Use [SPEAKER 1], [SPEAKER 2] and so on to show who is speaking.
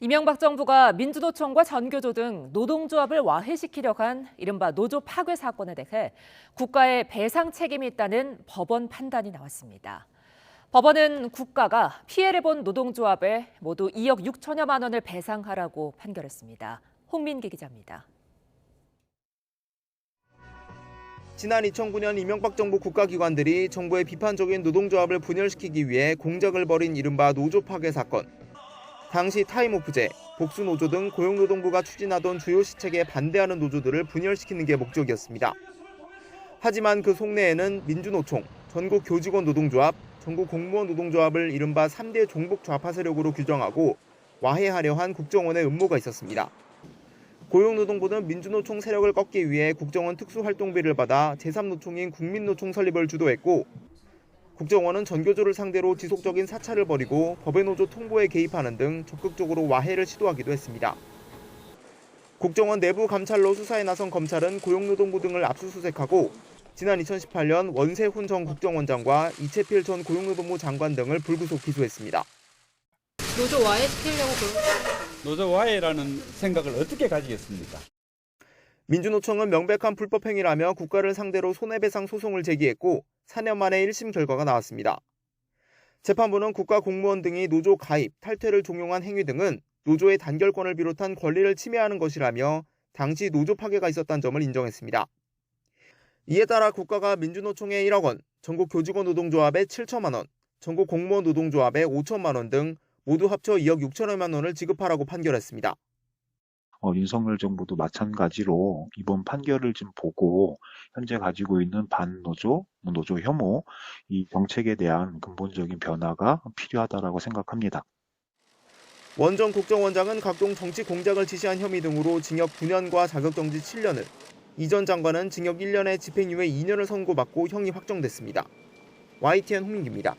[SPEAKER 1] 이명박 정부가 민주노총과 전교조 등 노동조합을 와해시키려고 한 이른바 노조 파괴 사건에 대해 국가의 배상 책임이 있다는 법원 판단이 나왔습니다. 법원은 국가가 피해를 본 노동조합에 모두 2억 6천여만 원을 배상하라고 판결했습니다. 홍민기 기자입니다.
[SPEAKER 2] 지난 2009년 이명박 정부 국가기관들이 정부의 비판적인 노동조합을 분열시키기 위해 공작을 벌인 이른바 노조 파괴 사건. 당시 타임오프제, 복수노조 등 고용노동부가 추진하던 주요 시책에 반대하는 노조들을 분열시키는 게 목적이었습니다. 하지만 그 속내에는 민주노총, 전국교직원 노동조합, 전국공무원 노동조합을 이른바 3대 종북 좌파 세력으로 규정하고 와해하려 한 국정원의 음모가 있었습니다. 고용노동부는 민주노총 세력을 꺾기 위해 국정원 특수활동비를 받아 제3노총인 국민노총 설립을 주도했고, 국정원은 전교조를 상대로 지속적인 사찰을 벌이고 법의 노조 통보에 개입하는 등 적극적으로 와해를 시도하기도 했습니다. 국정원 내부 감찰로 수사에 나선 검찰은 고용노동부 등을 압수수색하고 지난 2018년 원세훈 전 국정원장과 이채필 전 고용노동부 장관 등을 불구속 기소했습니다.
[SPEAKER 3] 노조 와해시키려고
[SPEAKER 4] 노조 와해라는 생각을 어떻게 가지겠습니까?
[SPEAKER 2] 민주노총은 명백한 불법행위라며 국가를 상대로 손해배상 소송을 제기했고 4년 만에 1심 결과가 나왔습니다. 재판부는 국가공무원 등이 노조 가입, 탈퇴를 종용한 행위 등은 노조의 단결권을 비롯한 권리를 침해하는 것이라며 당시 노조 파괴가 있었다는 점을 인정했습니다. 이에 따라 국가가 민주노총에 1억 원, 전국교직원 노동조합에 7천만 원, 전국공무원 노동조합에 5천만 원 등 모두 합쳐 2억 6천여만 원을 지급하라고 판결했습니다.
[SPEAKER 5] 윤석열 정부도 마찬가지로 이번 판결을 좀 보고 현재 가지고 있는 반노조, 노조 혐오, 이 정책에 대한 근본적인 변화가 필요하다고 생각합니다.
[SPEAKER 2] 원 전 국정원장은 각종 정치 공작을 지시한 혐의 등으로 징역 9년과 자격정지 7년을, 이 전 장관은 징역 1년에 집행유예 2년을 선고받고 형이 확정됐습니다. YTN 홍민기입니다.